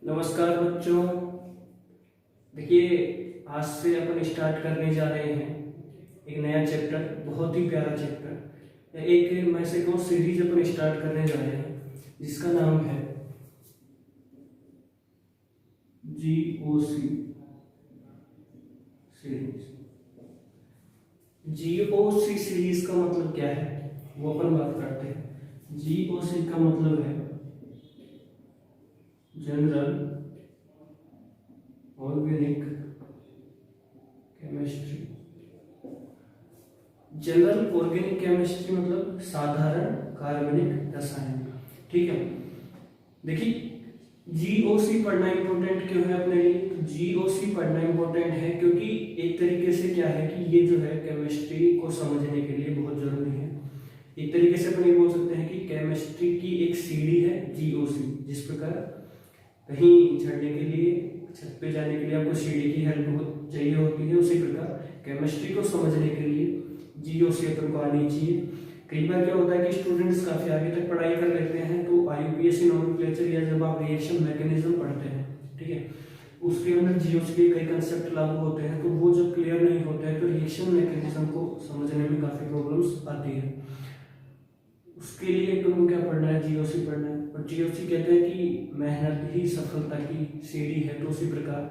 नमस्कार बच्चों। देखिए, आज से अपन स्टार्ट करने जा रहे हैं एक नया चैप्टर, बहुत ही प्यारा चैप्टर। एक मैं से कहूँ सीरीज अपन स्टार्ट करने जा रहे हैं जिसका नाम है जीओसी सीरीज। जीओसी सीरीज का मतलब क्या है वो अपन बात करते हैं। जीओसी का मतलब है general organic chemistry. General organic chemistry मतलब साधारण कार्बनिक रसायन। ठीक है, देखिए जीओसी पढ़ना इंपॉर्टेंट क्यों है अपने लिए? तो जीओसी पढ़ना इंपॉर्टेंट है क्योंकि एक तरीके से क्या है कि ये जो है केमिस्ट्री को समझने के लिए बहुत जरूरी है। एक तरीके से अपन ये बोल सकते हैं कि केमिस्ट्री की एक सीढ़ी है जीओसी। जिस प्रकार कहीं चढ़ने के लिए, छत पे जाने के लिए आपको सीढ़ी की हेल्प बहुत चाहिए होती है, उसी प्रकार केमिस्ट्री को समझने के लिए जीओसी अपन को आनी चाहिए। कई बार क्या होता है कि स्टूडेंट्स काफी आगे तक पढ़ाई कर लेते हैं तो आईयूपीएसी नोमेनक्लेचर या जब आप रिएक्शन मैकेनिज्म पढ़ते हैं, ठीक है, उसके अंदर जीओसी के कई कंसेप्ट लागू होते हैं, तो वो जब क्लियर नहीं होते हैं तो रिएक्शन मैकेनिज्म को समझने में काफी प्रॉब्लम्स आती है। उसके लिए तुमको क्या पढ़ना है? जीओसी पढ़ना है। और जीओसी कहते हैं कि मेहनत ही सफलता की सीढ़ी है, तो उसी प्रकार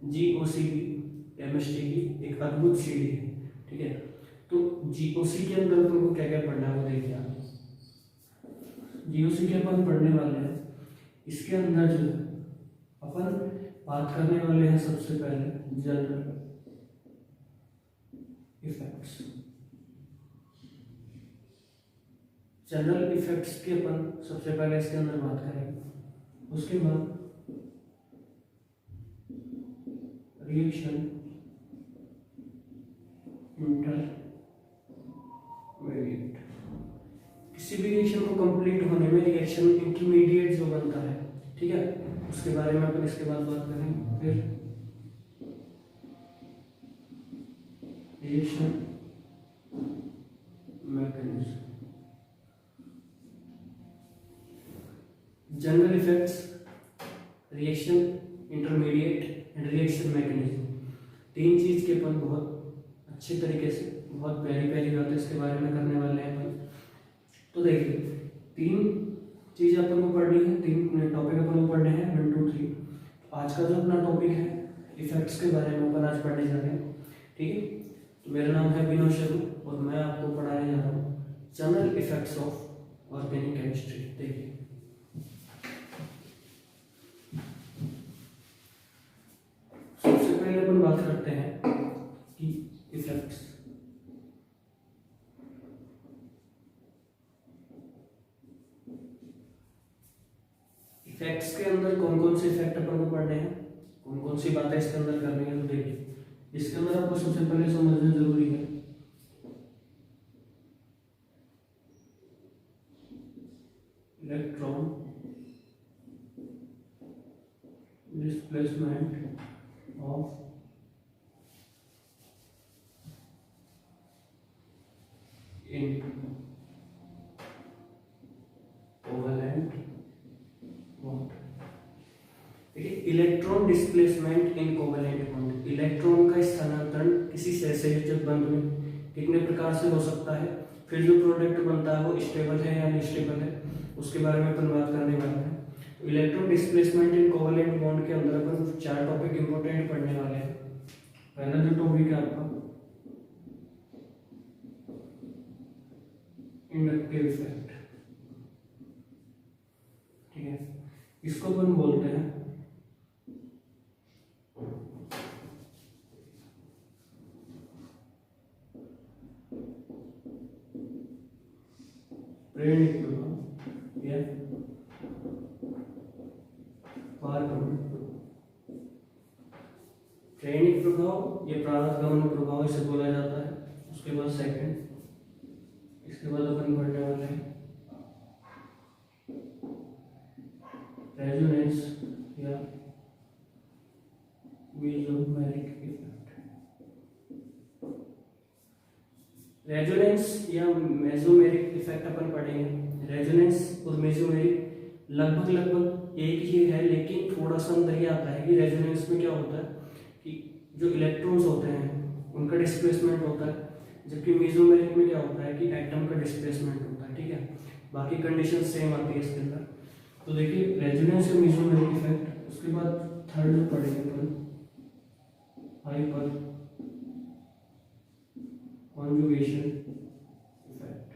जीओसी भी केमिस्ट्री की एक अद्भुत सीढ़ी है। ठीक है, तो जीओसी के अंदर तुमको क्या क्या पढ़ना है वो देखिए आप। जीओसी के अपन पढ़ने वाले हैं, इसके अंदर जो है अपन बात करने वाले हैं सबसे पहले जनरल इफेक्ट्स। जनरल इफेक्ट्स के अपन सबसे पहले इसके अंदर बात करेंगे। उसके बाद रिएक्शन इंटरमीडिएट। किसी भी रिएक्शन को कंप्लीट होने में रिएक्शन इंटरमीडिएट जो बनता है, ठीक है, उसके बारे में अपन इसके बाद बात करेंगे। फिर reaction mechanism, general effects, reaction intermediate and reaction mechanism. तीन चीज के अपन बहुत अच्छे तरीके से, बहुत प्यारी प्यारी बातें इसके बारे में करने वाले हैं अपन। तो देखिए, तीन चीजें अपन को पढ़नी है, तीन टॉपिक अपन को पढ़ने हैं, 1 2 3। आज का जो अपना टॉपिक है इफेक्ट्स के बारे में अपन आज पढ़ने जा रहे हैं। ठीक है, तो मेरा नाम है विनोद शर्मा और मैं आपको पढ़ाने जा रहा हूँ general effects of organic chemistry. देखिए, सबसे पहले अपन बात करते हैं कि इफेक्ट्स। इफेक्ट्स के अंदर कौन कौन से इफेक्ट अपन को पढ़ने हैं, कौन कौन सी बातें इसके अंदर करनी है। तो देखिए, इसके अंदर आपको सबसे पहले समझना जरूरी है electron displacement of in covalent bond. देखिए, electron displacement in covalent bond, electron का स्थानांतरण किसी सहसंयोजक बंध में कितने प्रकार से हो सकता है, फिर जो प्रोडक्ट बनता है वो स्टेबल है या अनस्टेबल है, उसके बारे में अपन बात करने वाले हैं। तो electron displacement in covalent bond के अंदर अपन 4 टॉपिक इंपॉर्टेंट पढ़ने वाले हैं। पहला जो टॉपिक है आपका इंडक्टिव इफेक्ट। ठीक है, इसको अपन बोलते हैं प्रेरणिक प्रभाव या पारगमन। प्रेरणिक प्रभाव या परागमन प्रभाव इसे बोला जाता है। उसके बाद सेकंड, इसके बाद अपन पढ़ने वाले हैं रेजोनेंस या मेसोमेरिक इफेक्ट। रेजोनेंस या मेसोमेरिक इफेक्ट अपन पढ़ेंगे। रेजोनेंस और मेसोमेरिक लगभग लगभग एक ही है, लेकिन थोड़ा सा अंदर ही आता है कि रेजोनेंस में क्या होता है कि जो इलेक्ट्रॉन्स होते हैं उनका डिस्प्लेसमेंट होता है, जबकि मेसोमेरिक में क्या होता है कि एटम का डिस्प्लेसमेंट होता है। ठीक है, बाकी कंडीशन सेम आती है इसके अंदर। तो देखिए रेजोनेंस और मेसोमेरिक इफेक्ट। उसके बाद थर्ड जो पढ़ेंगे अपन hyperconjugation effect.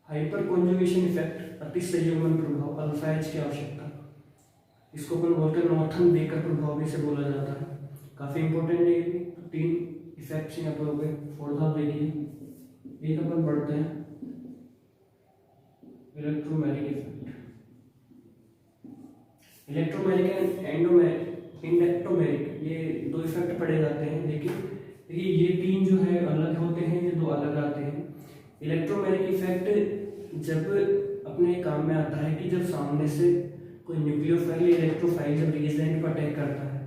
Hyperconjugation effect अति संयुग्मन प्रभाव अल्फा एच की आवश्यकता, इसको अपन बोलते हैं नॉर्थन बेकर प्रभाव भी से बोला जाता है। काफी इंपॉर्टेंट है ये भी। तो 3 इफेक्ट्स यहाँ पर हो गए। फोर्थ आप देखिए, एक अपन पढ़ते हैं इलेक्ट्रोमैग्नेटिक इफेक्ट। इलेक्ट्रोमैग्नेटिक एंड इंडक्टोमैग्नेटिक, ये 2 इफेक्ट पढ़े जाते हैं, लेकिन देखिए ये 3 जो है अलग होते हैं, ये 2 अलग आते हैं। इलेक्ट्रोमैग्नेटिक इफेक्ट जब अपने काम में आता है कि जब सामने से कोई न्यूक्लियोफाइल या इलेक्ट्रोफाइल जब रिएजेंट पर अटैक करता है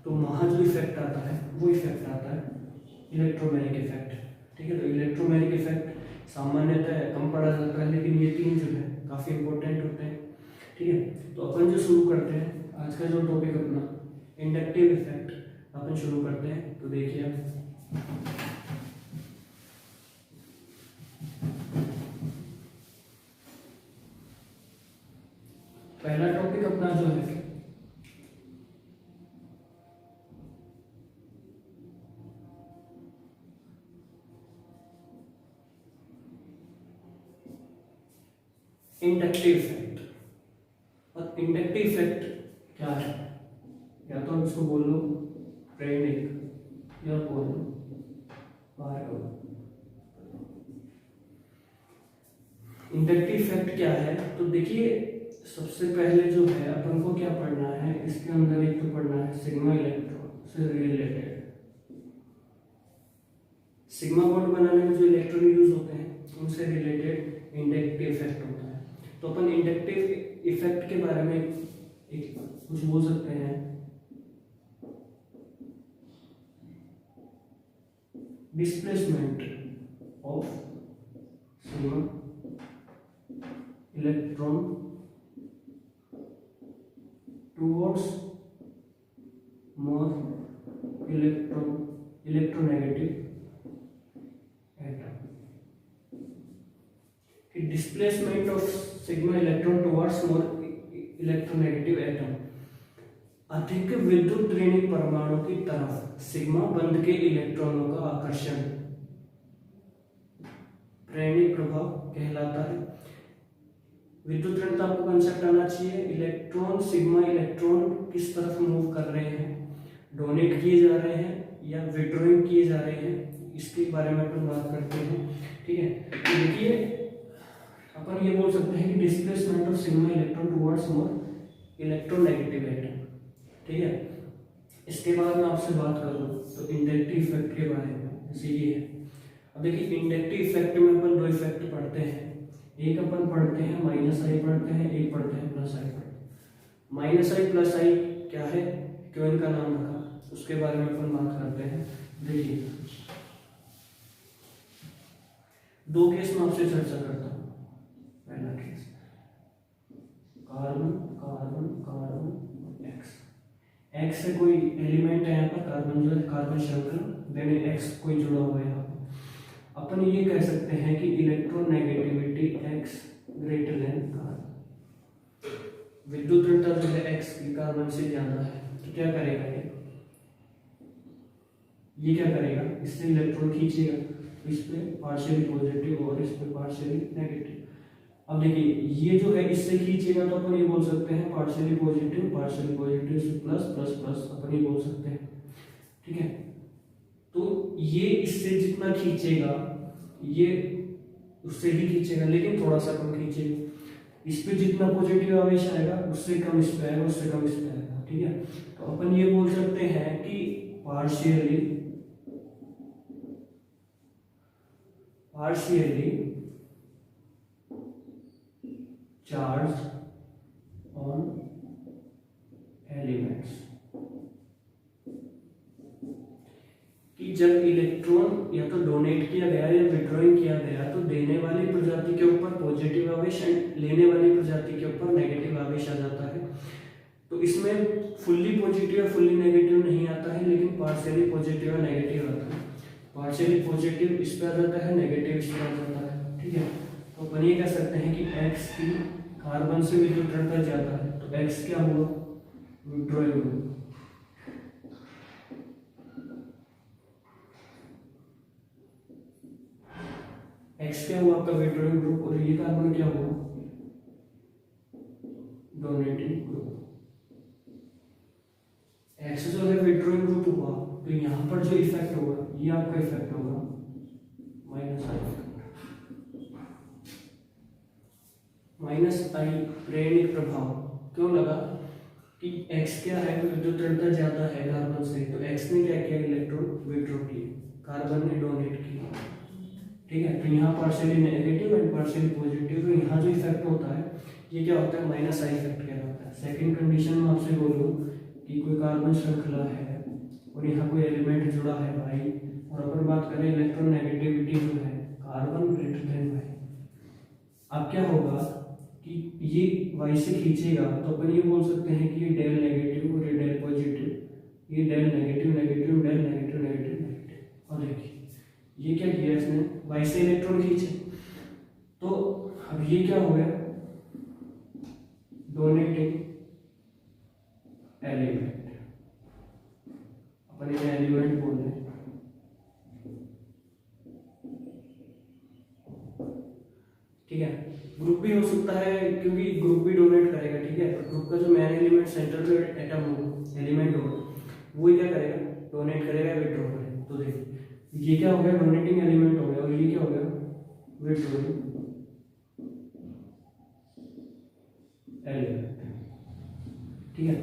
तो वहाँ जो इफेक्ट आता है वो इफेक्ट आता है इलेक्ट्रोमैग्नेटिक इफेक्ट। ठीक है, तो इलेक्ट्रोमैग्नेटिक इफेक्ट सामान्यतः कम पढ़ा जाता है, लेकिन ये 3 जो है काफ़ी इंपॉर्टेंट होते हैं। ठीक है, तो अपन जो शुरू करते हैं आज का जो टॉपिक अपना इंडक्टिव इफेक्ट अपन शुरू करते हैं। तो देखिए आप पहला टॉपिक अपना जो है इंडक्टिव इफेक्ट। और इंडक्टिव इफेक्ट क्या है, या तो इसको बोल लो प्रेरणिक या बोल लो बाहर। इंडक्टिव इफेक्ट क्या है, तो देखिए सबसे पहले जो है अपन को क्या पढ़ना है, इसके अंदर एक तो पढ़ना है सिग्मा इलेक्ट्रॉन से रिलेटेड। सिग्मा बॉन्ड बनाने में जो इलेक्ट्रॉन यूज होते हैं उनसे रिलेटेड इंडक्टिव इफेक्ट होता है। तो अपन इंडक्टिव इफेक्ट के बारे में एक कुछ बोल सकते हैं। Displacement of sigma electron towards more electronegative atom. Displacement of sigma electron towards more electronegative atom, अधिक विद्युत ऋणी परमाणु की तरफ सिग्मा बंध के इलेक्ट्रॉनों का आकर्षण प्रेरणिक प्रभाव कहलाता है। विद्युत ऋणता आपको कंसेप्ट आना चाहिए। इलेक्ट्रॉन सिग्मा इलेक्ट्रॉन किस तरफ मूव कर रहे हैं, डोनेट किए जा रहे हैं या विड्रॉइंग किए जा रहे हैं, इसके बारे में अपन बात करते हैं। ठीक है, तो देखिए अपन ये बोल सकते हैं कि displacement of sigma electron towards more electronegative atom. ठीक है, इसके बाद मैं आपसे बात करूं तो इंडक्टिव इफेक्ट के बारे में, जैसे ये है। अब देखिए इंडक्टिव इफेक्ट में अपन 2 इफेक्ट पढ़ते हैं। एक अपन पढ़ते हैं माइनस आई पढ़ते हैं, एक पढ़ते हैं प्लस आई पढ़ते हैं। माइनस आई प्लस आई क्या है, क्यों इनका नाम रखा, उसके बारे में अपन बात करते हैं। देखिए 2 केस में आपसे चर्चा करता हूँ। पहला case carbon carbon carbon x. X से कोई एलिमेंट है यहाँ पर, कार्बन जो है कार्बन श्रृंखला, देन एक्स कोई जुड़ा हुआ है यहाँ पे। अपन ये कह सकते हैं कि electronegativity x greater than carbon. विद्युत ऋणता जो है एक्स की कार्बन से ज्यादा है, तो क्या करेगा ये क्या करेगा, इससे इलेक्ट्रॉन खींचेगा, इस पे पार्शियली पॉजिटिव और इस पे पार्शियली नेगेटिव। अब देखिए ये जो है इससे खींचेगा तो अपन ये बोल सकते हैं पार्शियली पॉजिटिव से प्लस प्लस प्लस अपन ये बोल सकते हैं। ठीक है, तो ये इससे जितना खींचेगा ये उससे भी खींचेगा, लेकिन थोड़ा सा कम खींचेगा। इस पे जितना पॉजिटिव आवेश आएगा उससे कम इस पे आएगा, उससे कम इस पे आएगा। ठीक है, तो अपन ये बोल सकते हैं कि पार्शियली चार्ज ऑन एलिमेंट्स, कि जब इलेक्ट्रॉन या तो डोनेट किया गया या विड्रॉइंग किया गया तो देने वाली प्रजाति के ऊपर पॉजिटिव आवेश एंड लेने वाली प्रजाति के ऊपर नेगेटिव आवेश आ जाता है। तो इसमें फुल्ली पॉजिटिव या फुल्ली नेगेटिव नहीं आता है, लेकिन पार्शियली पॉजिटिव या नेगेटिव आता है। पार्शियली पॉजिटिव इस पे आ जाता है, नेगेटिव इस पे आ जाता है। ठीक है, तो अपन ये कह सकते हैं कि X की कार्बन से विद्युत ऋणता ज्यादा है, तो X क्या हुआ, विड्रॉइंग ग्रुप। X क्या हुआ आपका विड्रॉइंग ग्रुप, और ये कार्बन क्या हुआ, डोनेटिंग ग्रुप। X जो है विड्रॉइंग ग्रुप हुआ, तो यहाँ पर जो इफेक्ट होगा ये आपका इफेक्ट होगा माइनस आई प्रेरणिक प्रभाव। क्यों लगा कि X क्या है, विद्युत ऋणता ज्यादा है कार्बन से, तो X ने क्या किया, इलेक्ट्रॉन विड्रॉ किए, कार्बन ने डोनेट किया। ठीक है, तो यहाँ partially negative and partially positive, तो यहाँ जो इफेक्ट होता है ये क्या होता है, माइनस आई इफेक्ट कहलाता है। सेकंड कंडीशन में आपसे बोलूँ कि कोई कार्बन श्रृंखला है और यहाँ कोई एलिमेंट जुड़ा है भाई, और अपन बात करें इलेक्ट्रॉन नेगेटिविटी जो है कार्बन ग्रेटर देन वाई, अब क्या होगा कि ये वाई से खींचेगा, तो अपन ये बोल सकते हैं कि ये डेल नेगेटिव और ये डेल पॉजिटिव, ये del negative negative del negative negative negative. और देखिए ये क्या किया इसने, वाई से इलेक्ट्रॉन खींचे, तो अब ये क्या हो गया, डोनेटिंग एलिमेंट, अपन इन्हें एलिमेंट बोल रहे हैं। ठीक है, ग्रुप भी हो सकता है क्योंकि ग्रुप भी डोनेट करेगा। ठीक है, ग्रुप का जो मेन एलिमेंट सेंट्रल जो एटम होगा, एलिमेंट होगा, वो क्या करेगा, डोनेट करेगा, विड्रॉ करेगा। तो देखिए ये क्या हो गया, डोनेटिंग एलिमेंट हो गया, और ये क्या हो गया, विड्रॉइंग एलिमेंट। ठीक है,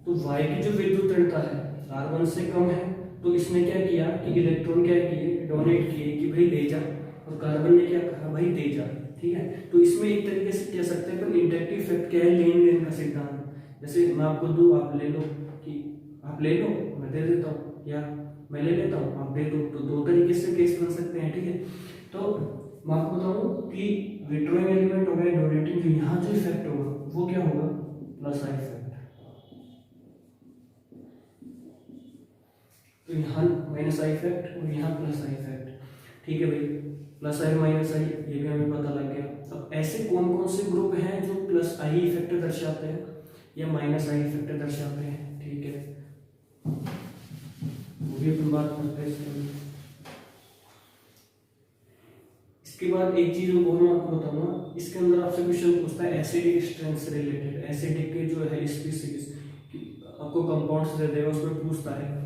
तो वाई की जो विद्युत ऋणता है कार्बन से कम है, तो इसने क्या किया कि इलेक्ट्रॉन क्या किए, डोनेट किए कि भाई दे जा, और कार्बन ने क्या कहा, भाई दे जा। ठीक है, तो इसमें एक तरीके से कह सकते हैं पर इंडक्टिव इफेक्ट क्या है, लेन देन का सिद्धांत। जैसे मैं आपको दूं, आप ले लो, कि आप ले लो मैं दे देता हूँ, या मैं ले लेता हूँ आप दे दो, तो दो तरीके से केस बन सकते हैं। ठीक है, तो मैं आपको बताऊँ कि विड्रॉइंग एलिमेंट हो गया, डोनेटिंग, तो यहाँ जो इफेक्ट होगा वो क्या होगा, प्लस आई इफेक्ट। तो यहाँ माइनस आई इफेक्ट और यहाँ प्लस आई इफेक्ट। ठीक है भाई, प्लस आई माइनस आई ये भी हमें पता लग गया। अब ऐसे कौन कौन से ग्रुप हैं जो प्लस आई इफेक्ट दर्शाते हैं या माइनस आई इफेक्ट दर्शाते हैं। ठीक है, वो भी अपन बात करते हैं। इसके बाद एक चीज वो मैं आपको बताऊंगा, इसके अंदर आपसे क्वेश्चन पूछता है एसिडिक स्ट्रेंथ से रिलेटेड, एसिडिक के जो है स्पीसीज आपको कंपाउंड्स दे देगा, उसमें पूछता है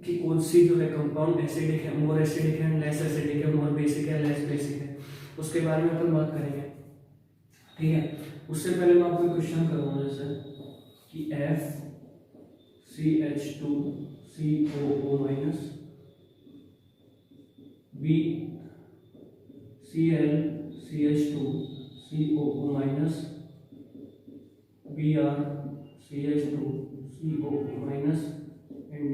कि कौन सी जो है कंपाउंड एसिडिक है, मोर एसिडिक है, लेस एसिडिक है, मोर बेसिक है, लेस बेसिक है, उसके बारे में अपन बात करेंगे। ठीक है, उससे पहले मैं आपको क्वेश्चन करूंगा जैसे कि FCH2COO minus BClCH2COO minus BrCH2COO minus and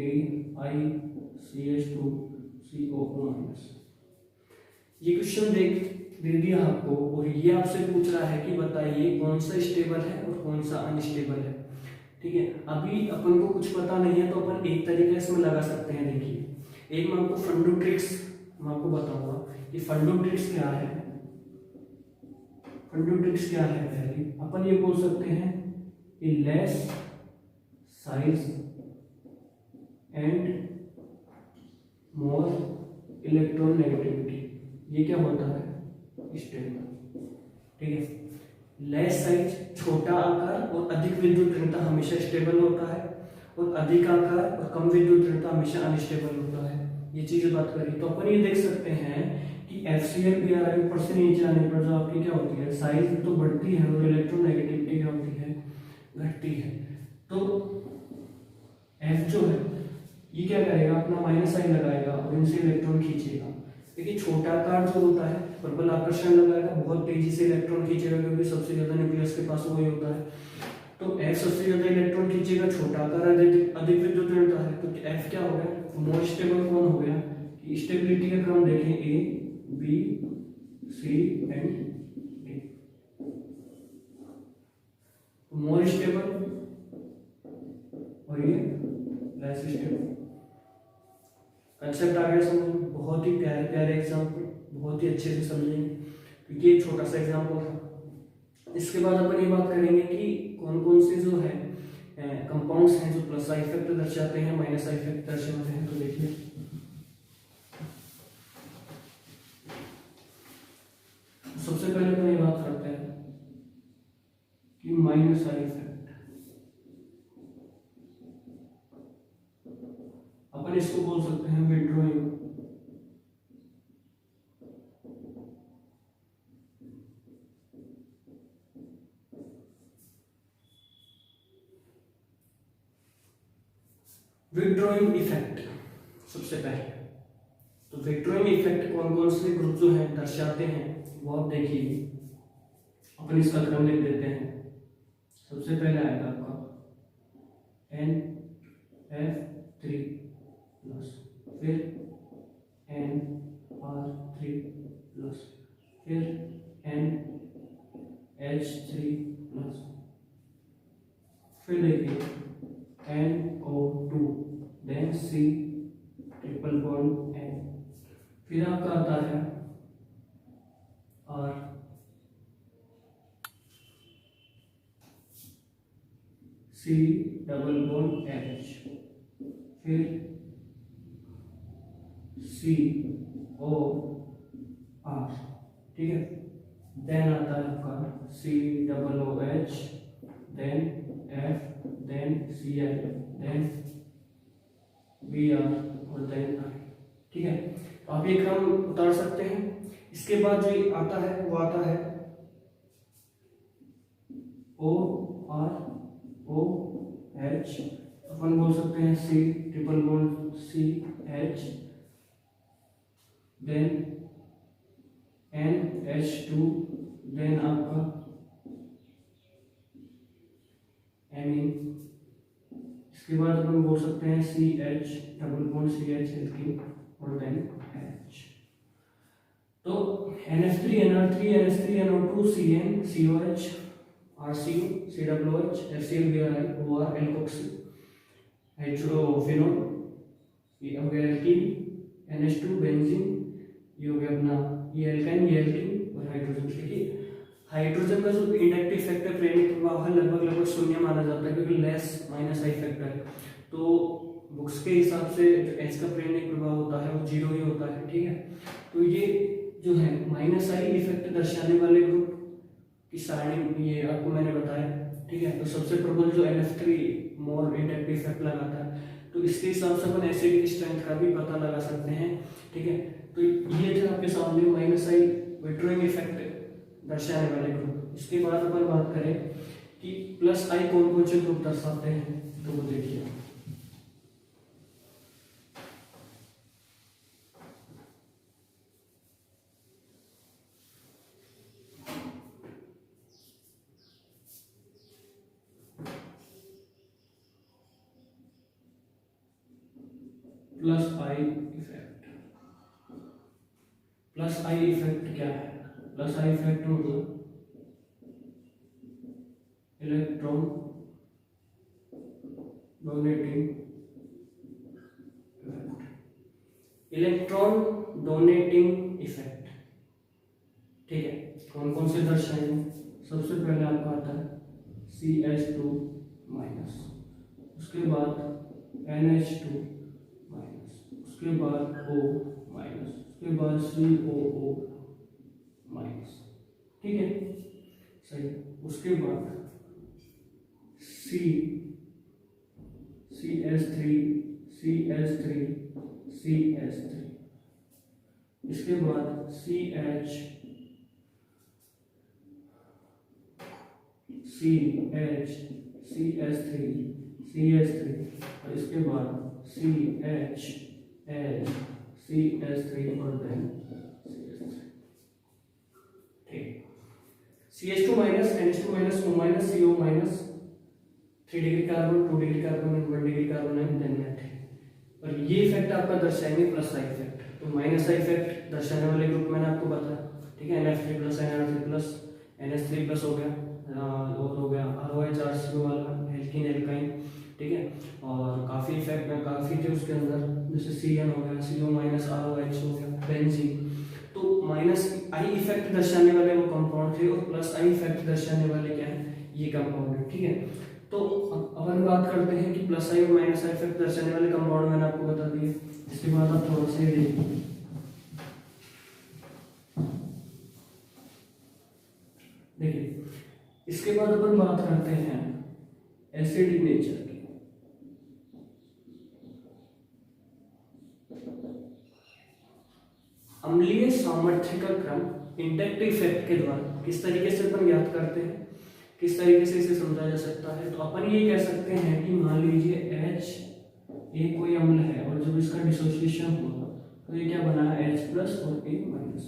DiCH2COO minus. ये क्वेश्चन दे दिया आपको, और ये आपसे पूछ रहा है कि बताइए कौन सा स्टेबल है और कौन सा अनस्टेबल है। ठीक है, अभी अपन को कुछ पता नहीं है तो अपन एक तरीके से लगा सकते हैं। देखिए, एक मैं आपको फंडू ट्रिक्स मैं आपको बताऊंगा कि फंडू ट्रिक्स क्या है। फंडू ट्रिक्स क्या है, पहले अपन ये बोल सकते हैं कि less size and more electron negativity, ये क्या होता है, स्टेबल। ठीक है, लेस साइज छोटा आकार और अधिक विद्युत ऋणता हमेशा स्टेबल होता है, और अधिक आकार और कम विद्युत ऋणता हमेशा अनस्टेबल होता है। ये चीज बात करें तो अपन ये देख सकते हैं कि FCl BrI ऊपर से नीचे आने पर जो आपकी क्या होती है, साइज तो बढ़ती है और इलेक्ट्रॉन नेगेटिविटी क्या होती है, घटती है। तो F जो है ये क्या करेगा, अपना माइनस आई लगाएगा और इनसे इलेक्ट्रॉन खींचेगा। देखिए छोटा आकार जो होता है प्रबल आकर्षण लगाएगा, बहुत तेजी से इलेक्ट्रॉन खींचेगा क्योंकि सबसे ज्यादा न्यूक्लियस के पास वही होता है। तो F सबसे ज्यादा इलेक्ट्रॉन खींचेगा, छोटा आकार अधिक विद्युत ऋणता है, तो F क्या हो गया, मोर स्टेबल कौन हो गया, कि स्टेबिलिटी का क्रम देखें A B C and D, more stable और ये लेस स्टेबल। कंसेप्ट आ गया समझ में? बहुत ही प्यारे प्यारे एग्जाम्पल, बहुत ही अच्छे से समझेंगे क्योंकि एक छोटा सा एग्जाम्पल था। इसके बाद अपन ये बात करेंगे कि कौन कौन से जो है कंपाउंड्स हैं जो प्लस आई इफेक्ट दर्शाते हैं, माइनस आई इफेक्ट दर्शाते हैं। तो देखिए सबसे पहले अपन ये बात करते हैं कि माइनस आई इफेक्ट, अपन इसको बोल सकते हैं विड्रॉइंग। विड्रॉइंग इफेक्ट सबसे पहले, तो विड्रॉइंग इफेक्ट कौन कौन से ग्रुप जो है दर्शाते हैं वो आप देखिए। अपन इसका क्रम लिख देते हैं। सबसे पहले आएगा आपका NF3 प्लस, फिर NR3 प्लस, फिर NH3 प्लस, फिर देखिए NO2, then C triple bond N, फिर आपका आता है R, C double bond H, फिर COR, ठीक है। देन आता है आपका COOH, then F, then Cl, then Br और देन I, ठीक है। तो आप ये क्रम उतार सकते हैं। इसके बाद जो आता है वो आता है OROH, अपन बोल सकते हैं C triple bond CH, then NH2, then आपका एमीन। इसके बाद अपन बोल सकते हैं CH double bond CH alkene और देन H। तो NH3 NR3 NH3 NO2 CN COH RCO COOH HCl BRI OR alkoxy hydrophenol, ये हो गया एल्कीन, NH2 बेंजीन, ये हो गया अपना ये एल्काइन ये एल्कीन और हाइड्रोजन। देखिए हाइड्रोजन का जो इंडक्टिव इफेक्ट है प्रेरक प्रभाव है लगभग शून्य माना जाता है क्योंकि लेस माइनस आई इफेक्ट है। तो बुक्स के हिसाब से जो एच का प्रेरक प्रभाव होता है वो 0 ही होता है, ठीक है। तो ये जो है माइनस आई इफेक्ट दर्शाने वाले ग्रुप की सारणी ये आपको मैंने बताया, ठीक है। तो सबसे प्रबल जो NF3 मोर इंडक्टिव इफेक्ट लगाता है, तो इसके हिसाब से अपन एसिडिक स्ट्रेंथ का भी पता लगा सकते हैं, ठीक है। तो ये थे आपके सामने माइनस आई विड्रॉइंग इफेक्ट दर्शाने वाले ग्रुप। इसके बाद अपन बात करें कि प्लस आई कौन कौन से ग्रुप दर्शाते हैं, तो वो देखिए। Plus I effect, plus I effect क्या है? प्लस आई इफेक्ट मतलब electron donating effect, electron donating effect, ठीक है। कौन कौन से दर्शाएंगे? सबसे पहले आपका आता है CH2 माइनस, उसके बाद NH2 माइनस, उसके बाद O माइनस, उसके बाद COO माइनस, ठीक है सही। उसके बाद CH3 CH3, इसके बाद CH CH3 और इसके बाद CH3 और then CH2 minus NH2 minus O minus CO minus 3 degree carbon 2 degree carbon 1 degree carbon and then net. और ये इफेक्ट आपका दर्शाएंगे प्लस आई इफेक्ट। तो माइनस आई इफेक्ट दर्शाने वाले ग्रुप मैंने आपको बताया, ठीक है। NF3 plus NR3 plus NH3 plus हो गया, और हो गया ROH वाला एल्कीन एल्काइन, ठीक है। और काफ़ी इफेक्ट में काफ़ी थे उसके अंदर, जैसे CN हो गया, CO माइनस ROH हो गया, बेंजीन। तो माइनस आई इफेक्ट दर्शाने वाले वो कंपाउंड थे, और प्लस आई इफेक्ट दर्शाने वाले क्या है, ये कंपाउंड है, ठीक है। तो अब हम बात करते हैं कि प्लस आई और माइनस आई इफेक्ट दर्शाने वाले कंपाउंड मैंने आपको बता दिए। इसके बाद आप थोड़ा सा ही देखिए, देखिए इसके बाद अपन बात करते हैं एसिडिक नेचर की। अम्लीय सामर्थ्य का क्रम इंडक्टिव इफेक्ट के द्वारा किस तरीके से अपन ज्ञात करते हैं, किस तरीके से इसे समझा जा सकता है। तो अपन ये कह सकते हैं कि मान लीजिए H एक कोई अम्ल है, और जब इसका डिसोसिएशन हुआ तो ये क्या बना, H प्लस और A माइनस।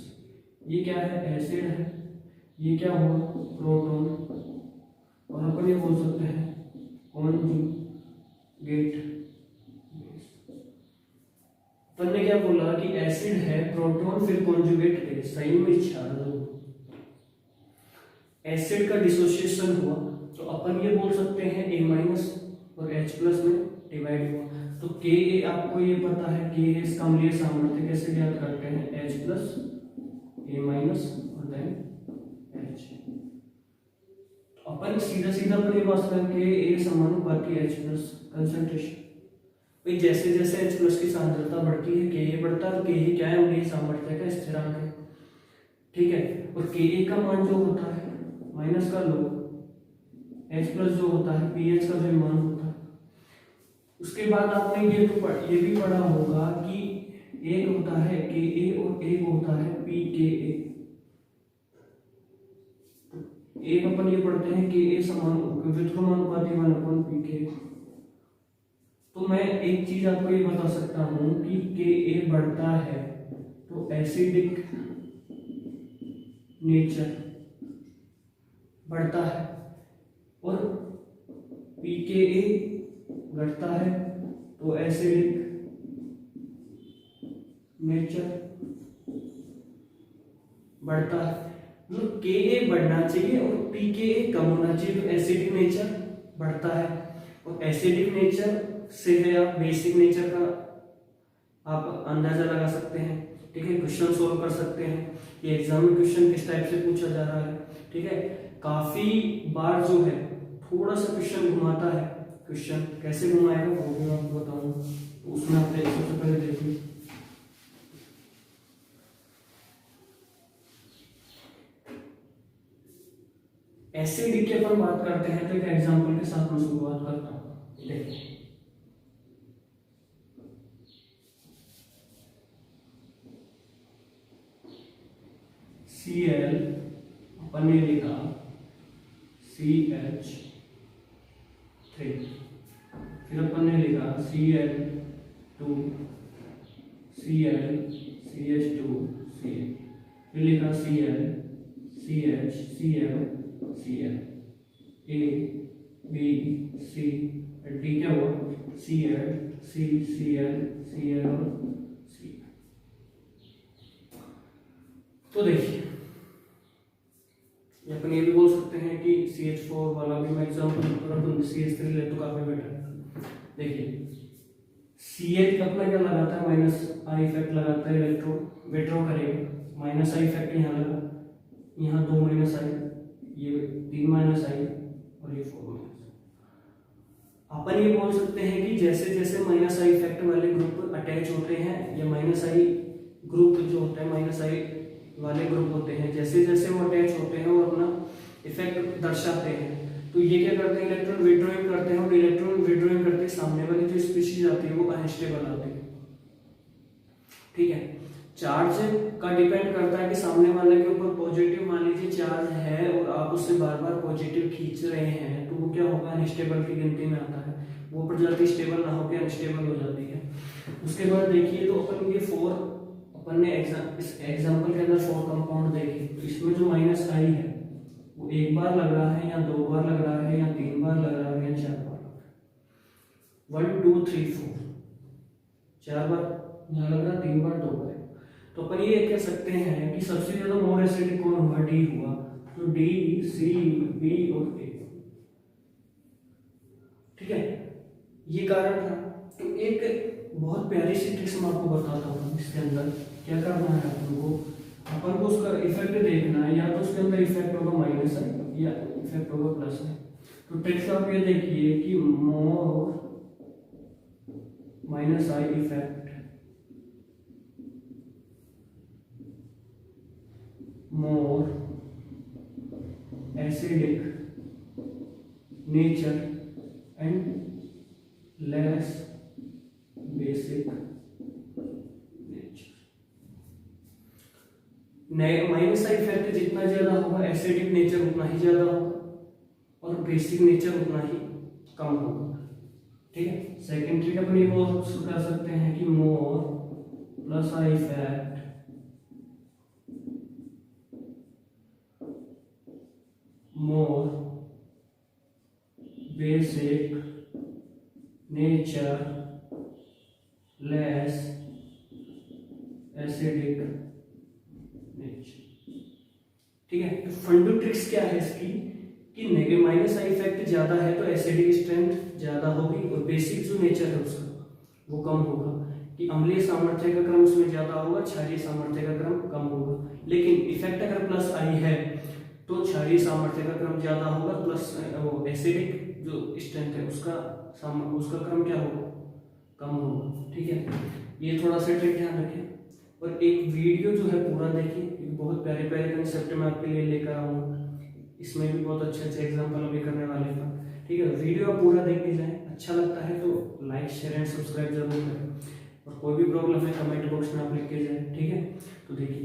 ये क्या है, एसिड है। ये क्या हुआ, प्रोटॉन, और अपन ये बोल सकते हैं कॉन्जुगेट बेस। अपन ने क्या बोला कि एसिड है, प्रोटॉन, फिर कॉन्जुगेट बेस, सही में चार्ज हो। एसिड का डिसोसिएशन हुआ तो अपन ये बोल सकते हैं A माइनस और H प्लस में डिवाइड हुआ। तो Ka आपको ये पता है, Ka इसका अम्लीय सामर्थ्य कैसे ज्ञात करते हैं, H प्लस A माइनस और देन H। तो अपन सीधा सीधा अपन ये बात करें कि A समानुपाती H प्लस कंसंट्रेशन। भाई जैसे जैसे H प्लस की सांद्रता बढ़ती है Ka बढ़ता है, और Ka क्या है, अम्लीय सामर्थ्य का स्थिरांक है, ठीक है। और Ka का मान जो होता है माइनस का लो, H प्लस जो होता है pH का जो मान होता है। उसके बाद आपने ये भी पढ़ा होगा कि एक होता है Ka और एक होता है pKa। एक अपन ये पढ़ते हैं Ka व्युत्क्रमानुपाती 1/pK। तो मैं एक चीज आपको ये बता सकता हूं कि Ka बढ़ता है तो एसिडिक नेचर बढ़ता है, और pKa घटता है तो एसिडिक नेचर बढ़ता है। मतलब Ka बढ़ना चाहिए और pKa कम होना चाहिए, तो एसिडिक नेचर बढ़ता है। और एसिडिक नेचर से है आप बेसिक नेचर का आप अंदाजा लगा सकते हैं, ठीक है। क्वेश्चन सोल्व कर सकते हैं, ये एग्जाम में क्वेश्चन किस टाइप से पूछा जा रहा है, ठीक है। काफी बार जो है थोड़ा सा क्वेश्चन घुमाता है। क्वेश्चन कैसे घुमाएगा वो भी मैं आपको बताऊंगा, तो उसमें आप सबसे पहले देखिए एसिडिक की अपन बात करते हैं, तो एक एग्जांपल के साथ मैं शुरुआत करता हूं। देखिए Cl अपन ने लिखा CH3, फिर अपन ने लिखा Cl2 Cl CH2 Cl, फिर लिखा Cl CH Cl Cl A B C D क्या हुआ Cl C Cl Cl और Cl। तो देखिए अपन ये भी बोल सकते हैं कि CH4 वाला भी मैं एग्जांपल अपन CH3 ले तो काफी बेटर। देखिए CH अपना क्या लगाता है, माइनस आई इफेक्ट लगाता है, इलेक्ट्रो विड्रॉ करेगा, माइनस आई इफेक्ट यहाँ लगा, यहाँ 2 माइनस आई, ये 3 माइनस आई और ये 4 माइनस। अपन ये बोल सकते हैं कि जैसे जैसे माइनस आई इफेक्ट वाले ग्रुप अटैच होते हैं, या माइनस आई ग्रुप जो होता है माइनस आई वाले ग्रुप होते हैं, जैसे जैसे वो अटैच होते हैं और अपना इफेक्ट दर्शाते हैं, तो ये क्या करते हैं, इलेक्ट्रॉन विड्रॉइंग करते हैं, और इलेक्ट्रॉन विड्रॉइंग करते सामने वाली जो स्पीशीज आती है वो अनस्टेबल आती है, ठीक है। चार्ज का डिपेंड करता है कि सामने वाले के ऊपर पॉजिटिव मान लीजिए चार्ज है और आप उससे बार बार पॉजिटिव खींच रहे हैं, तो वो क्या होगा, अनस्टेबल की गिनती में आता है, वो प्रजाति स्टेबल ना होकर अनस्टेबल हो जाती है। उसके बाद देखिए तो अपन ये 4 अपन ने इस एग्जांपल के अंदर 4 कंपाउंड देखे, तो इसमें जो माइनस आई है वो एक बार लग रहा है, या 2 बार लग रहा है, या 3 बार लग रहा है, या 4 बार लग रहा है। 1 2 3 4 4 बार यहाँ लग रहा है, 3 बार 2 बार। तो अपन ये कह सकते हैं कि सबसे ज्यादा मोर एसिडिक कौन हुआ, डी हुआ। तो डी, सी, बी और ए, ठीक है, ये कारण था। तो एक बहुत प्यारी सी ट्रिक्स मैं आपको बताता हूँ। इसके अंदर क्या करना है अपन को उसका इफेक्ट देखना है, या तो उसके अंदर इफेक्ट होगा माइनस आई या इफेक्ट होगा प्लस आई। तो ट्रिक्स आप ये देखिए कि more minus I effect more acidic nature and less basic nature. Minus I effect जितना ज्यादा होगा एसिडिक नेचर उतना ही ज्यादा होगा और बेसिक नेचर उतना ही कम होगा, ठीक है। सेकेंड ट्रिक अपन ये कर सकते हैं कि more plus I effect more basic nature less acidic nature, ठीक है। तो फंडू ट्रिक्स क्या है इसकी कि नेगेटिव माइनस आई इफेक्ट ज्यादा है तो एसिडिक स्ट्रेंथ ज्यादा होगी और बेसिक जो नेचर है उसका वो कम होगा, कि अम्लीय सामर्थ्य का क्रम उसमें ज्यादा होगा, क्षारीय सामर्थ्य का क्रम कम होगा। लेकिन इफेक्ट अगर प्लस आई है तो क्षारीय सामर्थ्य का क्रम ज्यादा होगा, प्लस वो एसिडिक जो स्ट्रेंथ है उसका क्रम क्या होगा, कम होगा, ठीक है। ये थोड़ा सा ट्रिक ध्यान रखें और एक वीडियो जो है पूरा देखिए, बहुत प्यारे प्यारे कंसेप्ट मैं आपके लिए लेकर आऊंगा। इसमें भी बहुत अच्छे अच्छे एग्जाम्पल अभी करने वाले हैं, ठीक है। वीडियो आप पूरा देख लीजिए, अच्छा लगता है तो लाइक शेयर एंड सब्सक्राइब जरूर करें और कोई भी प्रॉब्लम है कमेंट बॉक्स में आप लिख के जाए, ठीक है। तो देखिए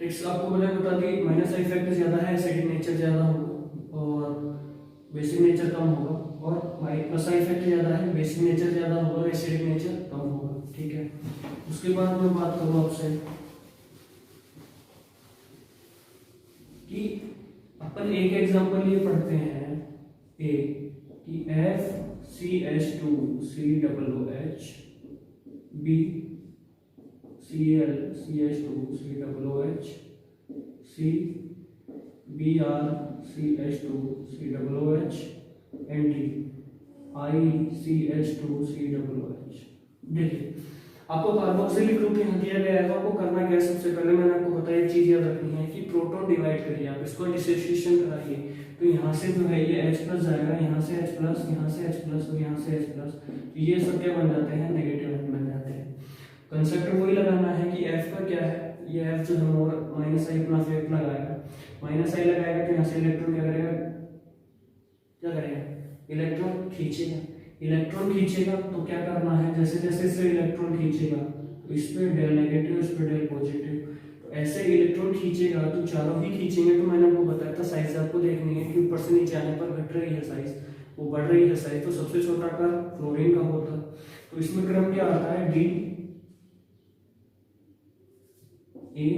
ट्रिक्स आपको मैंने बता दी, माइनस आई इफेक्ट ज्यादा है, एसिडिक नेचर ज्यादा होगा और बेसिक नेचर कम होगा, और प्लस आई इफेक्ट ज्यादा है, बेसिक नेचर ज्यादा होगा और एसिडिक नेचर कम होगा, ठीक है। उसके बाद मैं बात करूँ आपसे कि अपन एक एग्जांपल ये पढ़ते हैं ए कि FCH2COOH B ClCH2COOH C BrCH2COOH and D ICH2COOH। देखिए आपको कार्बोक्सिलिक ग्रुप यहाँ दिया गया है, तो आपको करना क्या है, सबसे पहले मैंने आपको बताया एक चीज याद रखनी है कि प्रोटॉन डिवाइड करिए आप, इसको डिसोसिएशन कराइए। तो यहाँ से जो है ये H प्लस जाएगा, यहाँ से H प्लस, यहाँ से H प्लस और यहाँ से H प्लस, तो ये सब क्या बन जाते हैं, नेगेटिव आयन बन जाते हैं। कंसेप्ट वही लगाना है कि F का क्या है, ये F जो है मोर माइनस आई अपना इफेक्ट लगाएगा, माइनस आई लगाएगा तो यहाँ से इलेक्ट्रॉन क्या करेगा, इलेक्ट्रॉन खींचेगा। इलेक्ट्रॉन खींचेगा तो क्या करना है, जैसे जैसे इसे इलेक्ट्रॉन खींचेगा तो इस पे डेल नेगेटिव, इस पे डेल पॉजिटिव, तो ऐसे इलेक्ट्रॉन खींचेगा तो चारों ही खींचेंगे। तो मैंने आपको बताया था साइज आपको देखनी है कि ऊपर से नीचे आने पर घट रही है साइज, वो बढ़ रही है साइज, तो सबसे छोटा आकार फ्लोरीन का होता है। तो इसमें क्रम क्या आता है, D A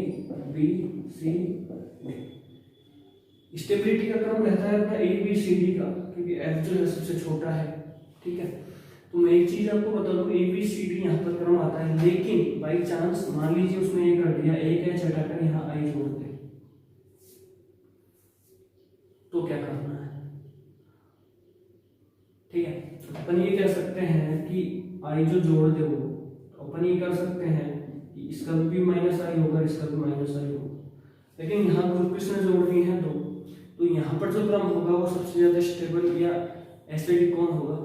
B C D. Stability का क्रम रहता है अपना ए बी सी डी का, क्योंकि एफ जो है सबसे छोटा है, ठीक है। तो मैं एक चीज आपको बता दूं, ए बी सी डी यहाँ पर क्रम आता है, लेकिन बाई चांस मान लीजिए उसने ये कर दिया, एक एच हटाकर यहाँ आई जोड़ दे, तो क्या करना है, ठीक है। तो अपन ये कह सकते हैं कि आई जो जोड़ दे वो, तो अपन ये कर सकते हैं कि इसका भी माइनस आई होगा, इसका भी माइनस आई होगा, लेकिन यहाँ ग्रुप किसने जोड़ दिए हैं, दो, तो यहाँ पर जो क्रम होगा वो सबसे ज्यादा स्टेबल या एसिडिक कौन होगा,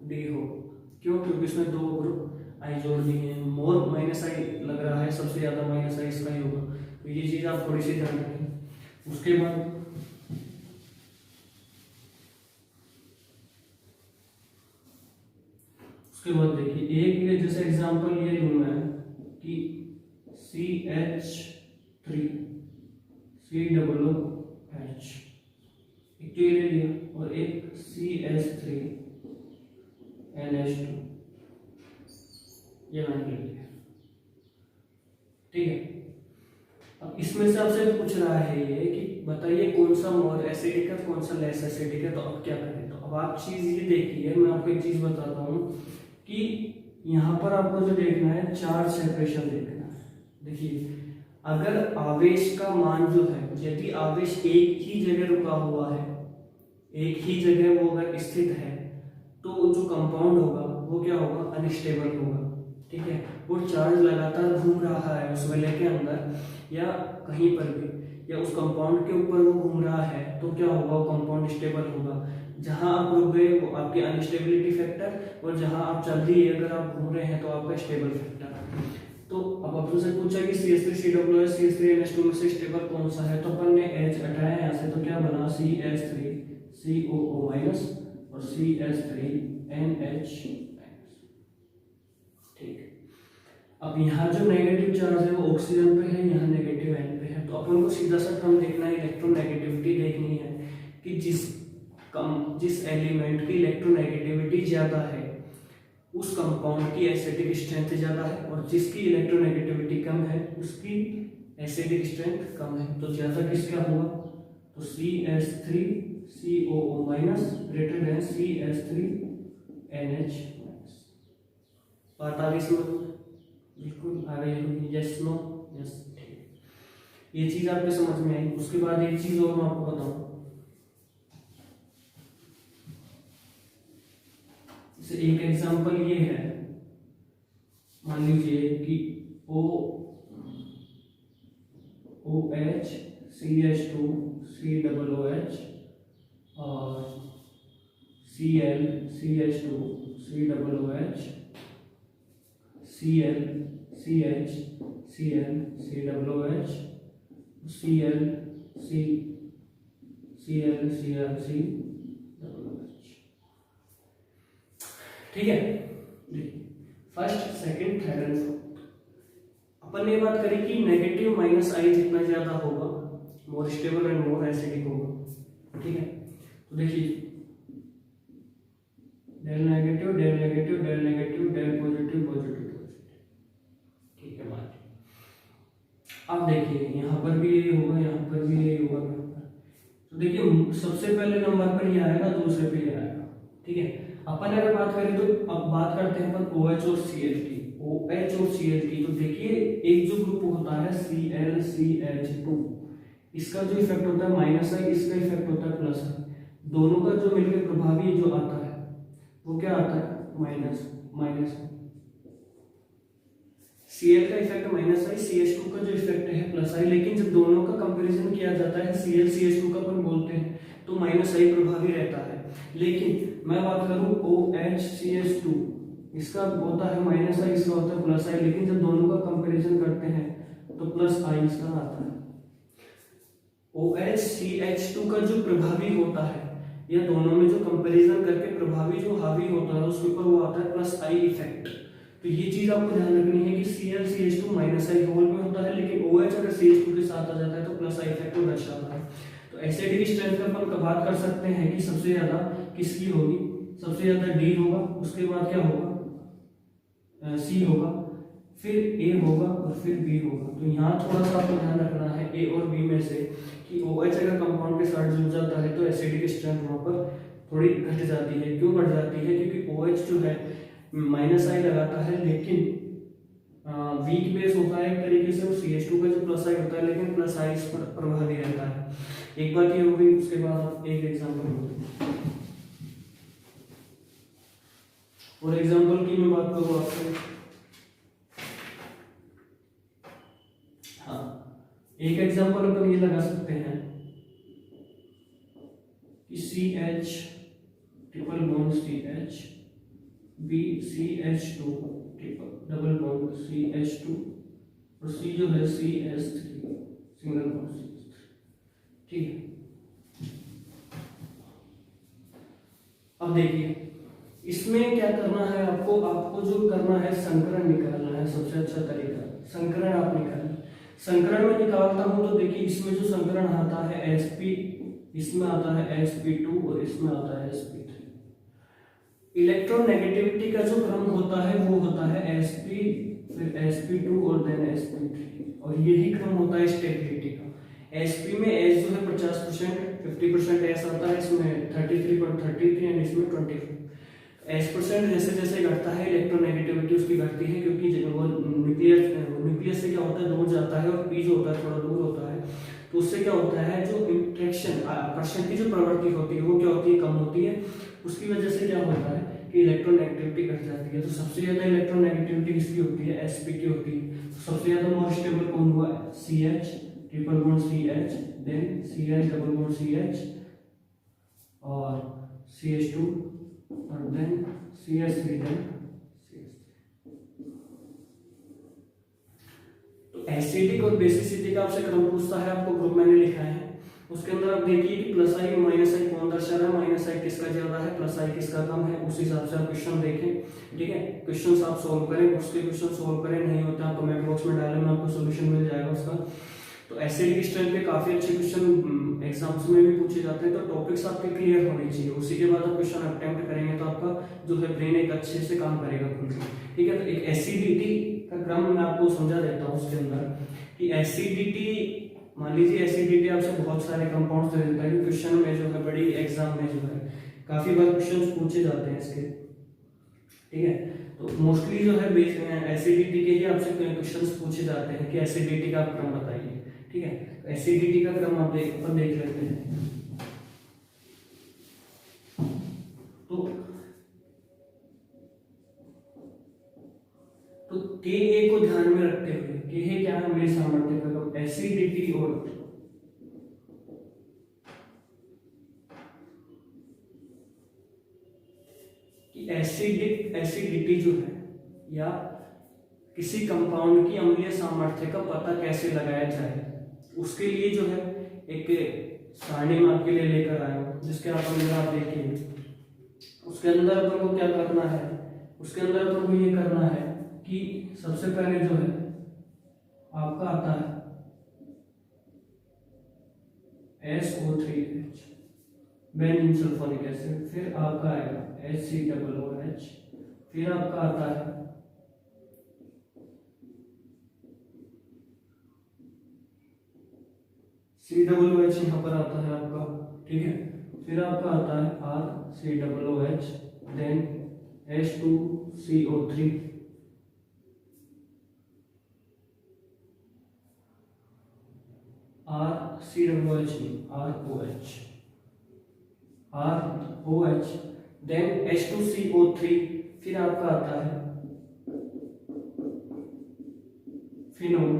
डी होगा। क्यों, क्योंकि इसमें दो ग्रुप आई जोड़ दिए हैं, मोर माइनस आई लग रहा है, सबसे ज्यादा माइनस आई इसका ही होगा। तो ये चीज आप थोड़ी सी ध्यान रखें। उसके बाद देखिए एक जैसे एग्जांपल ये लूं मैं कि CH3 COOH, एक तो ये ले लिया, और एक CH3 NH2 ये मैंने ले लिया, ठीक है। अब इसमें से आपसे पूछ रहा है ये कि बताइए कौन सा मोर एसिडिक है, कौन सा लेस एसिडिक है, तो अब क्या करें। तो अब आप चीज ये देखिए, मैं आपको एक चीज बताता हूँ कि यहाँ पर आपको जो देखना है चार्ज सेपरेशन देखना है, देखिए अगर आवेश का मान जो है, यदि आवेश एक ही जगह रुका हुआ है, एक ही जगह वो अगर स्थित है, तो जो कंपाउंड होगा वो क्या होगा, अनस्टेबल होगा। ठीक है, वो चार्ज लगातार घूम रहा है उस वलय के अंदर या कहीं पर भी, या उस कंपाउंड के ऊपर वो घूम रहा है, तो क्या होगा, वो कंपाउंड स्टेबल होगा। जहां आप रुक गए वो आपके अनस्टेबिलिटी फैक्टर, और जहां आप चल रही है अगर आप घूम रहे हैं तो आपका स्टेबल फैक्टर। तो अब आपसे पूछा कि CH3COOH CH3NH2 में से स्टेबल कौन सा है, तो अपन ने H हटाया यहाँ से, तो क्या बना CH3COO माइनस और CH3NH। ठीक, अब यहाँ जो नेगेटिव चार्ज है वो ऑक्सीजन पे है, यहाँ नेगेटिव N पे है, तो अपन को सीधा सा क्रम देखना है, इलेक्ट्रोनेगेटिविटी देखनी है कि जिस एलिमेंट की इलेक्ट्रोनेगेटिविटी ज्यादा है उस कंपाउंड की एसिडिक स्ट्रेंथ ज्यादा है, और जिसकी इलेक्ट्रोनेगेटिविटी कम है उसकी एसिडिक स्ट्रेंथ कम है। तो ज्यादा किसका होगा, तो CH3COO minus greater than CH3NH। बात आ गई समझ, बिल्कुल आ गई होगी, यस नो, यस। ठीक, ये चीज आपके समझ में आई। उसके बाद एक चीज और मैं आपको बताऊं, एक एग्जांपल ये है, मान लीजिए कि OH CH2 COOH और Cl CH2 COOH Cl CH Cl COOH Cl CrCl। ठीक है, first second third and fourth. अपन ने बात करी कि नेगेटिव माइनस आई जितना ज्यादा होगा more stable and more acidic होगा। ठीक है, तो देखिए del negative del negative del negative del positive positive positive. ठीक है बात, अब देखिए यहाँ पर भी ये होगा, यहाँ पर भी ये होगा। तो देखिए सबसे पहले नंबर पर ये आएगा, दूसरे पे ये आएगा। ठीक है, अपन अगर बात करें तो अब बात करते हैं अपन OH और CH3। OH और CH3, तो देखिए एक जो ग्रुप होता है ClCH2, इसका जो इफेक्ट होता है माइनस आई, इसका इफेक्ट होता है प्लस आई। दोनों का जो मिलकर प्रभावी जो आता है वो क्या आता है, माइनस माइनस। Cl का इफेक्ट माइनस आई, CH2 का जो इफेक्ट है प्लस आई, लेकिन जब दोनों का कंपैरिजन किया जाता है ClCH2 का अपन बोलते हैं तो माइनस आई प्रभावी रहता है। लेकिन मैं बात करूं OHCH2, इसका होता है माइनस आई, इसका होता है प्लस आई, लेकिन जब दोनों का कंपैरिजन करते हैं तो प्लस आई इसका आता है। OHCH2 का जो प्रभावी होता है या दोनों में जो कंपैरिजन करके प्रभावी जो हावी होता है उसके ऊपर वो आता है प्लस आई इफेक्ट। तो ये चीज आपको ध्यान रखनी है कि ClCH2 माइनस आई होल में होता है, लेकिन OH अगर CH2 के साथ आ जाता है तो प्लस आई इफेक्ट को दर्शाता है। तो एसिडिक स्ट्रेंथ पर अपन बात कर सकते हैं कि सबसे ज्यादा किसकी होगी, सबसे ज्यादा D होगा, उसके बाद क्या होगा, C होगा, फिर A होगा और फिर B होगा। तो यहाँ थोड़ा सा आपको ध्यान रखना है A और B में से कि OH अगर कंपाउंड के साथ जुड़ जाता है तो एसिडिक स्ट्रेंथ वहां पर थोड़ी घट जाती है। क्यों घट जाती है, क्योंकि OH जो है माइनस आई लगाता है, लेकिन वीक बेस होता है एक तरीके से, वो CH2 का जो प्लस आई होता है, लेकिन प्लस आई इस पर प्रभावी रहता है। एक बात ये हो गई, उसके बाद एक एग्जांपल होगी, और एग्जांपल की मैं बात करूं आपसे, हाँ एक एग्जांपल अपन ये लगा सकते हैं कि CH triple bond CH BCH2 double bond CH2 और C जो है CH3 सिंगल बॉन्ड CH3। ठीक है, अब देखिए इसमें क्या करना है आपको जो करना है संकरण निकालना है। सबसे अच्छा तरीका संकरण आप निकालें। संकरण में निकालता हूं तो देखिए इसमें जो संकरण आता है Sp, इसमें आता है Sp2 और इसमें आता है Sp3। इलेक्ट्रोनेगेटिविटी का जो क्रम होता है वो होता है Sp फिर Sp2 और देन Sp3, और यही क्रम होता है स्टेबिलिटी का। Sp में S जो है 50%, 50% S आता है, इसमें 33.33 एंड इसमें 25। S% जैसे जैसे घटता है इलेक्ट्रोनेगेटिविटी उसकी घटती है, क्योंकि वो न्यूक्लियस से क्या होता है दूर जाता है और P जो होता है थोड़ा दूर होता है, तो उससे क्या होता है जो इंट्रैक्शन आकर्षण की जो प्रवृत्ति होती है वो क्या होती है, कम होती है। उसकी वजह से क्या होता है कि इलेक्ट्रोनेगेटिविटी घट जाती है। तो सबसे ज्यादा इलेक्ट्रोनेगेटिविटी किसकी होती है, sp की होती है। तो सबसे ज्यादा मोर स्टेबल कौन हुआ, CH triple bond CH, then CH double bond CH और CH2 और देन CH3 देन CH3। तो एसिडिक और बेसिसिटी का आपसे क्रम पूछता है, आपको ग्रुप मैंने लिखा है। उसके अंदर आप देखिए कि प्लस आई माइनस आई कौन दर्शा रहा है, माइनस आई किसका ज्यादा है, प्लस आई किसका कम है, उस हिसाब से आप क्वेश्चन देखें। ठीक है, क्वेश्चन आप सोल्व करें, उसके क्वेश्चन सोल्व करें, नहीं होता आपको कमेंट बॉक्स में डालें, मैं आपको सोल्यूशन मिल जाएगा उसका। तो एसिडिक स्ट्रेंथ पे काफी अच्छे क्वेश्चन एग्जाम्स में भी पूछे जाते हैं, तो टॉपिक्स आपके क्लियर होने चाहिए। उसी के बाद आप क्वेश्चन अटेम्प्ट करेंगे तो आपका जो है ब्रेन एक अच्छे से काम करेगा खुद से। ठीक है, तो एक एसिडिटी का क्रम मैं आपको समझा देता हूँ उसके अंदर कि एसिडिटी, मान लीजिए एसिडिटी आपसे बहुत सारे कंपाउंड्स दे देता है, क्वेश्चन में जो है बड़ी एग्जाम में जो है काफी बार क्वेश्चन पूछे जाते हैं इसके। ठीक है, तो मोस्टली जो है एसिडिटी के ही आपसे क्वेश्चंस पूछे जाते हैं कि एसिडिटी का क्रम बताइए। ठीक है, एसिडिटी का क्रम आप देख लेते हैं। तो Ka को ध्यान में रखते हुए, Ka क्या है, मेरे सामर्थ्य का क्रम, एसिडिटी और कि एसिडिटी जो है या किसी कंपाउंड की अम्लीय सामर्थ्य का पता कैसे लगाया जाए, उसके लिए जो है एक सारणी में आपके लिए लेकर आया हूं, जिसके अंदर आप देखिए उसके अंदर अपन को क्या करना है, उसके अंदर अपन को ये करना है कि सबसे पहले जो है आपका आता है SO3H बेंजीन सल्फोनिक एसिड, फिर आपका आएगा HCOOH, फिर आपका आता है COOH, यहाँ पर आता है आपका। ठीक है, फिर आपका आता है RCOOH, then H2CO3, ROH, then H2CO3, फिर आपका आता है फिनोल,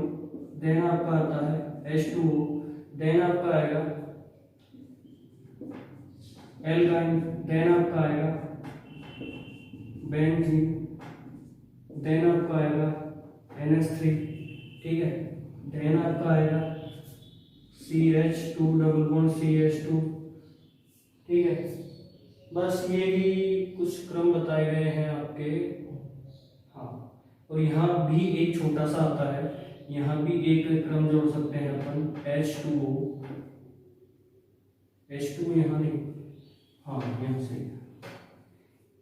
देन आपका आता है H2O, देन आपका आएगा एल्काइन, देन आपका आएगा बेंजीन, देन आपका आएगा NH3। ठीक है, देन आपका आएगा CH2 डबल बॉन्ड CH2। ठीक है, बस ये ही कुछ क्रम बताए गए हैं आपके। हाँ, और यहाँ भी एक छोटा सा आता है, यहाँ भी एक क्रम जोड़ सकते हैं अपन, H2O, H2 यहाँ नहीं, हाँ यहाँ सही है,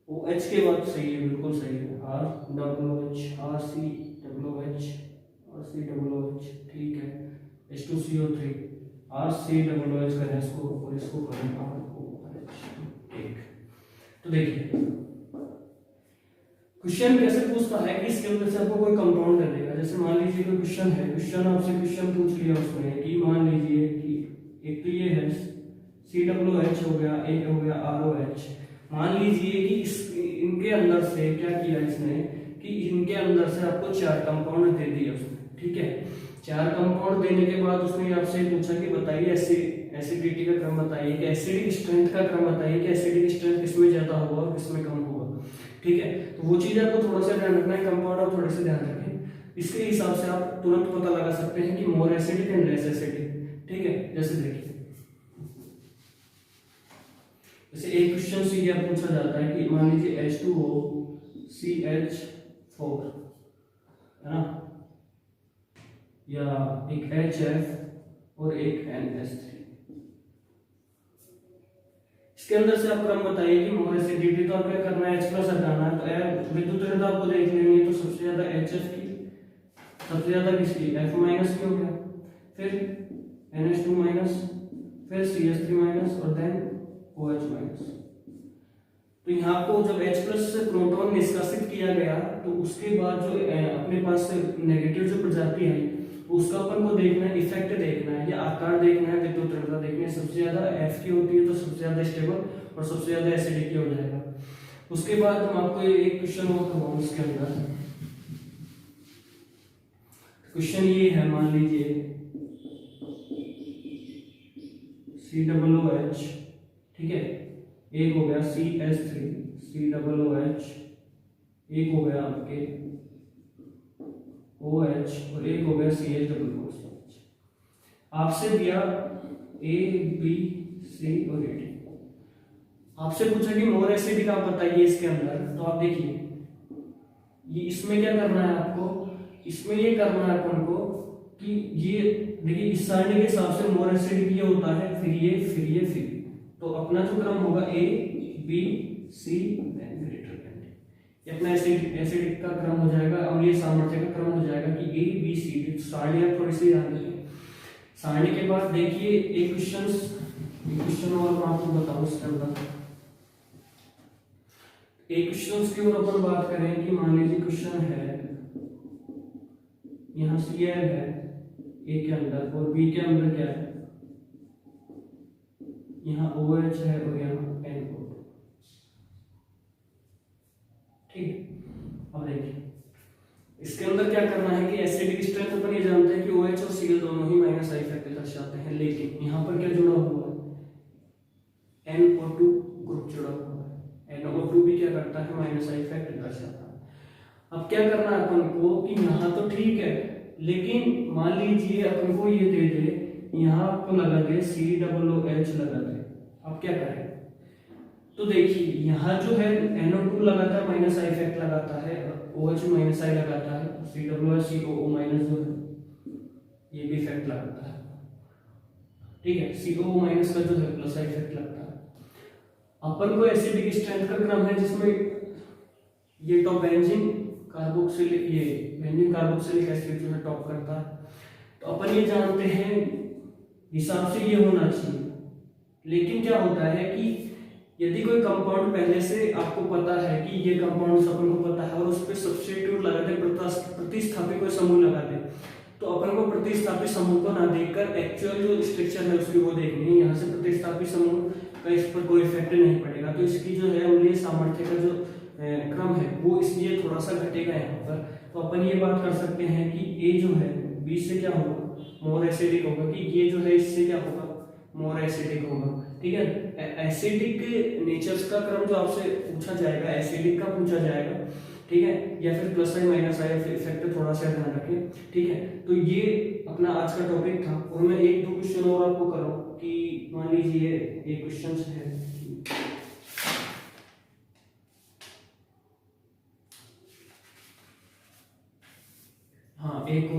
OH के बाद सही है, बिल्कुल सही है, ROOH, RCOOH, ठीक है, H2CO3, RCOOH करें इसको और इसको करें ROH। ठीक, तो देखिए क्वेश्चन कैसे पूछता है कि इसके अंदर से आपको कोई कंपाउंड दे देगा। जैसे मान लीजिए कोई क्वेश्चन है, क्वेश्चन पूछ लिया उसने कि मान लीजिए कि एक तो ये है COOH हो गया, एक हो गया ROH। मान लीजिए कि इनके अंदर से क्या किया इसने कि इनके अंदर से आपको 4 कंपाउंड दे दिए उसने। ठीक है, 4 कंपाउंड देने के बाद उसने आपसे पूछा कि बताइए एसिडिटी का क्रम बताइए, कि एसिडिक स्ट्रेंथ का क्रम बताइए कि एसिडिक स्ट्रेंथ किसमें ज्यादा होगा और किसमें कम होगा। ठीक है, तो वो चीज आपको थोड़ा सा ध्यान रखना है, कंपाउंड आप थोड़े से ध्यान रखें, इसके हिसाब से आप तुरंत पता लगा सकते हैं कि more acidic and less acidic. ठीक है, जैसे देखिए जैसे एक क्वेश्चन से यह पूछा जाता है कि मान लीजिए H2O CH4 है ना, या एक HF और एक NH3, इसके अंदर से आप क्रम बताइए कि मोर एसिडिटी, तो आप क्या करना है, H प्लस हटाना है, तो विद्युत ऋण आपको देख लेनी है, तो सबसे ज्यादा HF की, सबसे ज्यादा किसकी, F माइनस की हो गया, फिर NH2 माइनस, फिर CH3 माइनस और देन OH माइनस। तो यहाँ को जब H प्लस से प्रोटॉन निष्कासित किया गया तो उसके बाद जो अपने पास नेगेटिव जो प्रजाति है उसका अपन को देखना है, इफेक्ट देखना है या आकार देखना है, विद्युत ऋणता देखनी है। सबसे ज्यादा F की होती है तो सबसे ज्यादा स्टेबल और सबसे ज्यादा एसिडिक हो जाएगा। उसके बाद हम आपको एक क्वेश्चन और करवाऊं इसके अंदर। क्वेश्चन ये है, मान लीजिए COOH, ठीक है, एक हो गया CH3 COOH, एक हो गया आपके OH और एक हो गया CH4CH। आपसे दिया A B C और D, आपसे पूछा कि मोर एसिडिक आप बताइए इसके अंदर। तो आप देखिए ये इसमें क्या करना है आपको, इसमें ये करना है अपन को कि ये देखिए इस सारणी के हिसाब से मोर एसिडिक ये होता है, फिर ये फिर ये फिर। तो अपना जो क्रम होगा A B C ये अपना एसिडिक का क्रम हो जाएगा और ये सामर्थ्य का क्रम हो जाएगा कि A B C D। सारणी आप थोड़ी सी ध्यान रखिए। सारणी के बाद देखिए एक क्वेश्चन और मैं आपको बताऊं इसके अंदर। एक क्वेश्चन की ओर अपन बात करें कि मान लीजिए क्वेश्चन है यहाँ Cl है A के अंदर और B के अंदर क्या है, यहाँ OH है और यहाँ NO। ठीक है, अब देखिए इसके अंदर क्या करना है कि एसिडिक स्ट्रेंथ अपन ये जानते हैं कि OH और Cl दोनों ही माइनस आई फैक्टर दर्शाते हैं, लेकिन यहाँ पर क्या जुड़ा हुआ है, NO2 ग्रुप जुड़ा हुआ है। NO2 भी क्या करता है, माइनस आई फैक्टर दर्शाता है। अब क्या करना है अपन को कि यहाँ तो ठीक है, लेकिन मान लीजिए अपन को ये दे दे, यहाँ आपको लगा दे COOH लगा दे। अब क्या करें, तो देखिए यहाँ जो है NO2 लगाता है माइनस आई इफेक्ट लगाता है, OH माइनस आई लगाता है, COO माइनस जो है ये भी इफेक्ट लगाता है। ठीक है, COO माइनस का जो है प्लस आई इफेक्ट लगता है। अपन को एसिडिक स्ट्रेंथ का क्रम है जिसमें ये टॉप बेंजीन कार्बोक्सिलिक एसिड जो है टॉप करता है। तो अपन ये जानते हैं हिसाब से ये होना चाहिए, लेकिन क्या होता है कि यदि कोई कंपाउंड पहले से आपको पता है कि ये कंपाउंड अपन को पता है और उस पर सब्स्टिट्यूट लगा दे, प्रतिस्थापी कोई समूह लगा दे, तो अपन को प्रतिस्थापी समूह को ना देखकर एक्चुअल जो स्ट्रक्चर है उसकी वो देखनी है। यहाँ से प्रतिस्थापी समूह का इस पर कोई इफेक्ट नहीं पड़ेगा, तो इसकी जो है अम्लीय सामर्थ्य का जो क्रम है वो इसलिए थोड़ा सा घटेगा यहाँ पर। तो अपन ये बात कर सकते हैं कि A जो है B से क्या होगा, मोर एसिडिक होगा, कि ये जो है इससे क्या होगा, मोर एसिडिक होगा। ठीक है, एसिडिक नेचर्स का क्रम जो आपसे पूछा जाएगा, एसिडिक का पूछा जाएगा, ठीक है, या फिर plus I minus I effect थोड़ा सा ध्यान रखें। ठीक है, तो ये अपना आज का टॉपिक था और मैं एक दो क्वेश्चन और आपको कराऊं कि मान लीजिए एक क्वेश्चन है, हाँ एक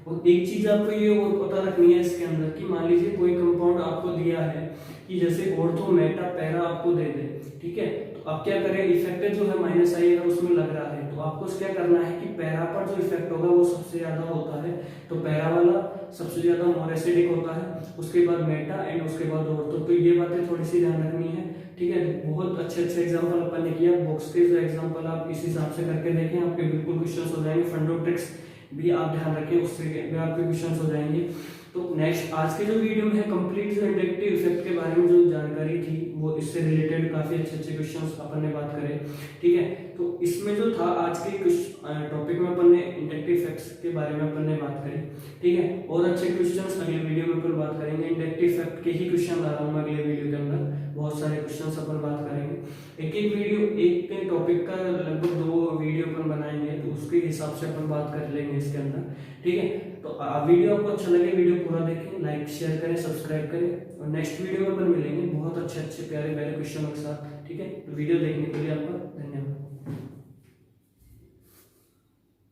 और एक चीज आपको ये और पता रखनी है इसके अंदर कि मान लीजिए कोई कंपाउंड आपको दिया है कि जैसे ऑर्थो मेटा पैरा आपको दे दे, ठीक है, तो आप क्या करें, इफेक्ट जो है माइनस आई अगर उसमें लग रहा है तो आपको क्या करना है कि पैरा पर जो इफेक्ट होगा वो सबसे ज्यादा होता है, तो पैरा वाला सबसे ज्यादा मोर एसिडिक होता है, उसके बाद मेटा एंड उसके बाद ऑर्थो। तो ये बातें थोड़ी सी ध्यान रखनी है। ठीक है, बहुत अच्छे एग्जाम्पल अपन ने किया, बॉक्स के जो एग्जाम्पल आप इस हिसाब से करके देखें, आपके बिल्कुल क्वेश्चन हो जाएंगे। फंडो ट्रिक्स भी आप ध्यान रखें, उससे भी आपके क्वेश्चन हो जाएंगे। तो नेक्स्ट आज के जो वीडियो में है कंप्लीट जो इंडक्टिव इफेक्ट के बारे में जो जानकारी थी वो इससे रिलेटेड काफी अच्छे क्वेश्चंस अपन ने बात करे। ठीक है, तो इसमें जो था आज के टॉपिक में अपन ने इंडक्टिव इफेक्ट्स के बारे में अपन ने बात करी। ठीक है, और अच्छे क्वेश्चंस अगले वीडियो में अपन बात करेंगे। इंडक्टिव इफेक्ट के ही क्वेश्चन ला रहा हूँ अगले वीडियो के अंदर, बहुत सारे क्वेश्चंस अपन बात करेंगे। एक वीडियो एक टॉपिक का लगभग 2 वीडियो अपन बनाएंगे, तो उसके हिसाब से अपन बात कर लेंगे इसके अंदर। ठीक है, तो वीडियो आपको अच्छा लगे वीडियो पूरा देखें, लाइक शेयर करें, सब्सक्राइब करें और नेक्स्ट वीडियो में अपन मिलेंगे बहुत अच्छे प्यारे क्वेश्चनों के साथ। ठीक है, तो वीडियो देखने के लिए आपका धन्यवाद।